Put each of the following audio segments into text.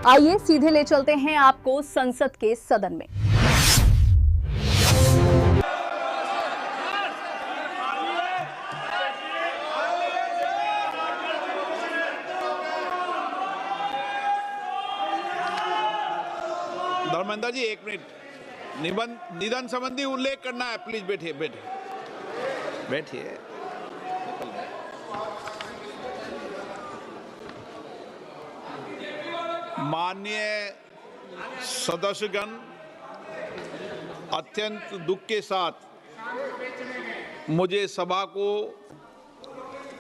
आइए सीधे ले चलते हैं आपको संसद के सदन में। धर्मेंद्र जी, एक मिनट। निधन संबंधी उल्लेख करना है, प्लीज बैठिए बैठिए। माननीय सदस्यगण, अत्यंत दुख के साथ मुझे सभा को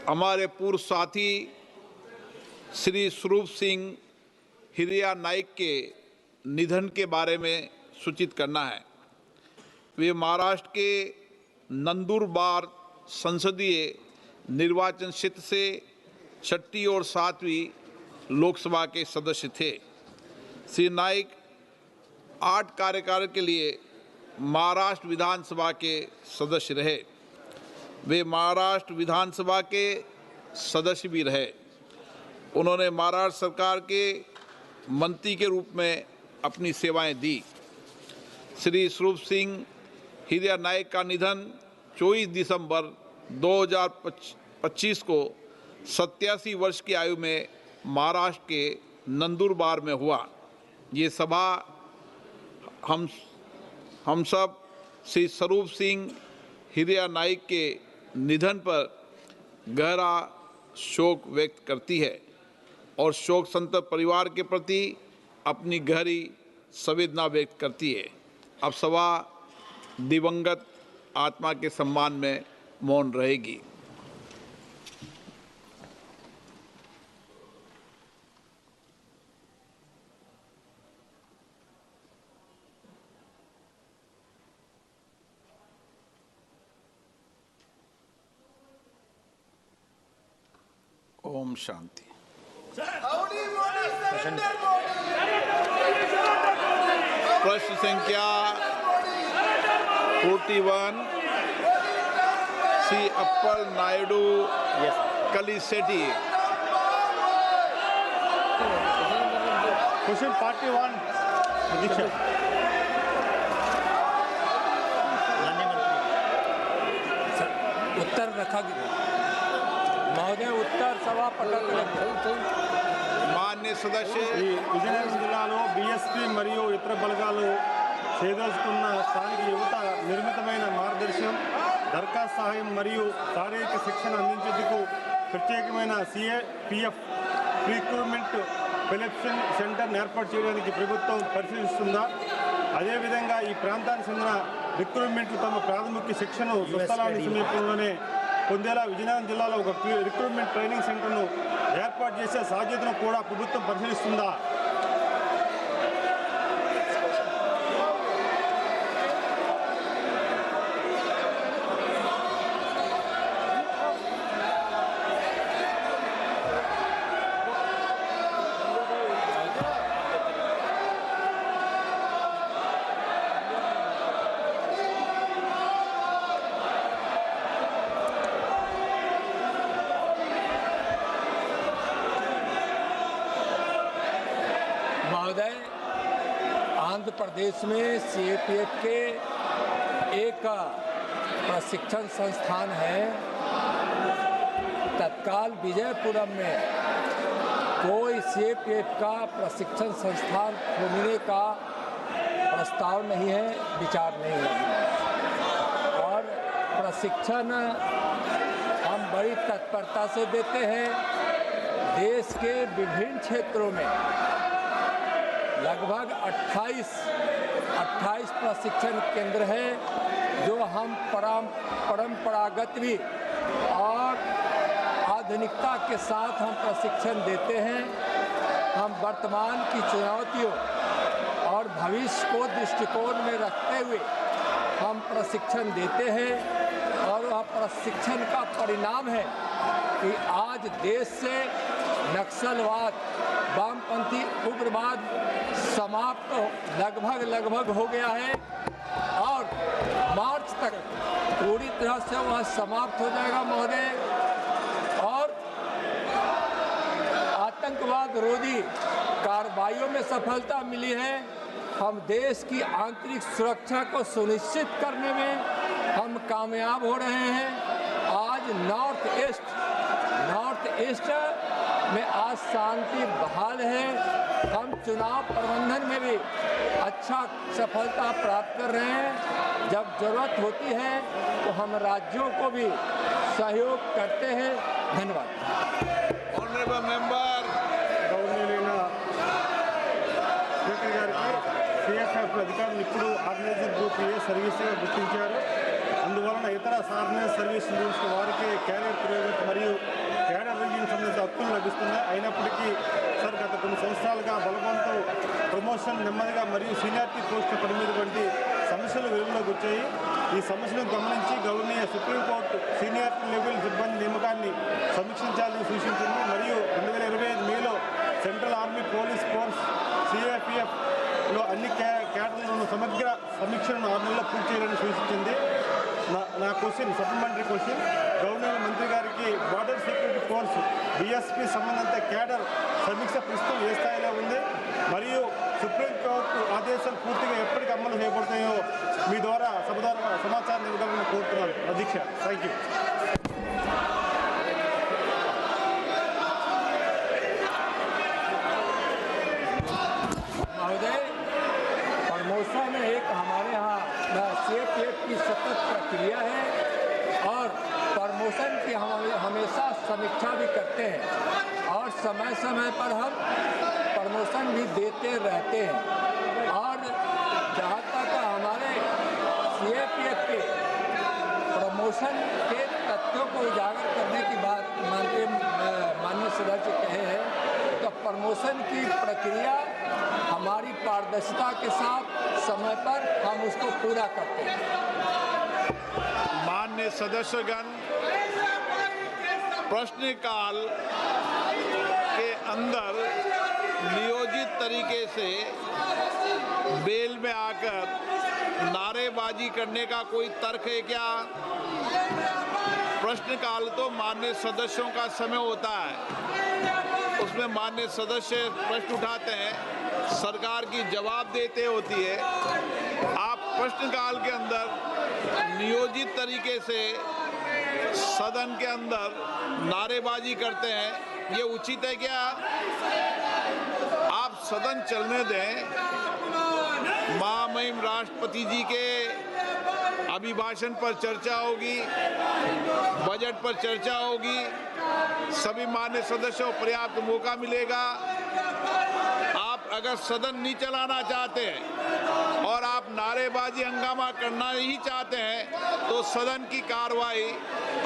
हमारे पूर्व साथी श्री स्वरूप सिंह हिरिया नाइक के निधन के बारे में सूचित करना है। वे महाराष्ट्र के नंदुरबार संसदीय निर्वाचन क्षेत्र से 6ठी और 7वीं लोकसभा के सदस्य थे। श्री नाइक 8 कार्यकाल के लिए महाराष्ट्र विधानसभा के सदस्य रहे। वे महाराष्ट्र विधानसभा के सदस्य भी रहे। उन्होंने महाराष्ट्र सरकार के मंत्री के रूप में अपनी सेवाएं दी। श्री स्वरूप सिंह हिरिया नाइक का निधन 24 दिसंबर 2025 को 87 वर्ष की आयु में महाराष्ट्र के नंदुरबार में हुआ। ये सभा हम सब श्री स्वरूप सिंह हिरिया नाइक के निधन पर गहरा शोक व्यक्त करती है और शोक संतप्त परिवार के प्रति अपनी गहरी संवेदना व्यक्त करती है। अब सभा दिवंगत आत्मा के सम्मान में मौन रहेगी। ओम शांति। प्रश्न संख्या 41 श्री अप्पल नायडू कलिसेटी। क्वेश्चन 41 अध्यक्ष। उत्तर रखा गया महोदय। उत्तर सभा पटल। मान्य सदस्य, విజయనగరం జిల్లాలో బీఎస్పీ మరియు ఇతర బలగాలు చేయదలుచుకున్న స్థానిక యువత నిర్మితమైన మార్గదర్శనం, దరఖాస్తు సహాయం మరియు శారీరక శిక్షణ అందించేందుకు ప్రత్యేకమైన సిఏపిఎఫ్ రిక్రూట్మెంట్ సెలక్షన్ సెంటర్ను ఏర్పాటు చేయడానికి ప్రభుత్వం పరిశీలిస్తుందా? అదేవిధంగా ఈ ప్రాంతానికి చెందిన రిక్రూట్మెంట్లు తమ ప్రాథమిక శిక్షను స్వస్థలానికి సమీపంలోనే పొందేలా విజయనగరం జిల్లాలో ఒక రిక్రూట్మెంట్ ట్రైనింగ్ సెంటర్ను ఏర్పాటు చేసే సాధ్యతను కూడా ప్రభుత్వం పరిశీలిస్తుందా? महोदय, आंध्र प्रदेश में सीएपीएफ के एक प्रशिक्षण संस्थान है। तत्काल विजयपुरम में कोई सीएपीएफ का प्रशिक्षण संस्थान खोलने का प्रस्ताव नहीं है, विचार नहीं है। और प्रशिक्षण हम बड़ी तत्परता से देते हैं। देश के विभिन्न क्षेत्रों में लगभग 28 प्रशिक्षण केंद्र हैं जो हम परंपरागत भी और आधुनिकता के साथ हम प्रशिक्षण देते हैं। हम वर्तमान की चुनौतियों और भविष्य को दृष्टिकोण में रखते हुए हम प्रशिक्षण देते हैं और वह प्रशिक्षण का परिणाम है कि आज देश से नक्सलवाद, वामपंथी उग्रवाद समाप्त लगभग हो गया है और मार्च तक पूरी तरह से वह समाप्त हो जाएगा महोदय। और आतंकवाद रोधी कार्रवाई कार्रवाइयों में सफलता मिली है। हम देश की आंतरिक सुरक्षा को सुनिश्चित करने में हम कामयाब हो रहे हैं। आज नॉर्थ ईस्ट में आज शांति बहाल है। हम चुनाव प्रबंधन में भी अच्छा सफलता प्राप्त कर रहे हैं। जब जरूरत होती है तो हम राज्यों को भी सहयोग करते हैं। धन्यवाद। ऑनरेबल मेंबर గౌరవనీయులైన స్పీకర్ గారికి సిఎఫ్ఎఫ్ అధికారులు ఇప్పుడు ఆర్గనైజర్ గ్రూప్ ఏ సర్వీస్గా గుర్తించారు. అందువలన ఇతర ఆర్గనైజ్ సర్వీస్ రూల్స్ వారికి క్యారియర్ పురోగతి మరియు క్యాడర్ రివ్యూకి సంబంధించిన హక్కులు లభిస్తున్నాయి. అయినప్పటికీ సార్ గత కొన్ని సంవత్సరాలుగా బలవంతం ప్రమోషన్ నెమ్మదిగా మరియు సీనియారిటీ పోస్టుల పరిమితి వంటి సమస్యలు వెలుగులోకి వచ్చాయి. ఈ సమస్యలను గమనించి గౌరవనీయ సుప్రీంకోర్టు సీనియారిటీ లెవెల్ సిబ్బంది నియామకాన్ని సమీక్షించాలని సూచించింది. మరియు 2025 మేలో సెంట్రల్ ఆర్మీ పోలీస్ ఫోర్స్ సిఏపిఎఫ్లో అన్ని క్యాడర్లను సమగ్ర సమీక్షలను 6 నెలల్లో పూర్తి చేయాలని సూచించింది. నా క్వశ్చన్ సప్లిమెంటరీ క్వశ్చన్ గవర్నర్ మంత్రి గారికి బార్డర్ సెక్యూరిటీ ఫోర్స్ బిఎస్పీ సంబంధిత క్యాడర్ సమీక్ష ప్రస్తుతం ఏ స్థాయిలో ఉంది మరియు సుప్రీంకోర్టు ఆదేశాలు పూర్తిగా ఎప్పటికి అమలు చేయబడతాయో మీ ద్వారా సభ ద్వారా సమాచారం ఇవ్వగలని కోరుతున్నాను. అధ్యక్ష, థ్యాంక్ యూ. महोदय, प्रमोशन एक हमारे यहाँ सीएपीएफ की सतत प्रक्रिया है और प्रमोशन की हम हमेशा समीक्षा भी करते हैं और समय समय पर हम प्रमोशन भी देते रहते हैं। और जहाँ तक हमारे सीएपीएफ के प्रमोशन के तथ्यों को उजागर करने की बात माननीय सदस्य कहे हैं, तो प्रमोशन की प्रक्रिया हमारी पारदर्शिता के साथ समय पर हम उसको पूरा करते हैं। माननीय सदस्यगण, प्रश्नकाल के अंदर नियोजित तरीके से बेल में आकर नारेबाजी करने का कोई तर्क है क्या? प्रश्नकाल तो माननीय सदस्यों का समय होता है, उसमें माननीय सदस्य प्रश्न उठाते हैं, सरकार की जवाब देते होती है। आप प्रश्नकाल के अंदर नियोजित तरीके से सदन के अंदर नारेबाजी करते हैं, ये उचित है क्या? आप सदन चलने दें। महामहिम राष्ट्रपति जी के अभिभाषण पर चर्चा होगी, बजट पर चर्चा होगी, सभी मान्य सदस्यों को पर्याप्त मौका मिलेगा। आप अगर सदन नहीं चलाना चाहते हैं और आप नारेबाजी हंगामा करना ही चाहते हैं तो सदन की कार्रवाई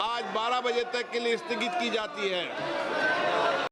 आज 12 बजे तक के लिए स्थगित की जाती है।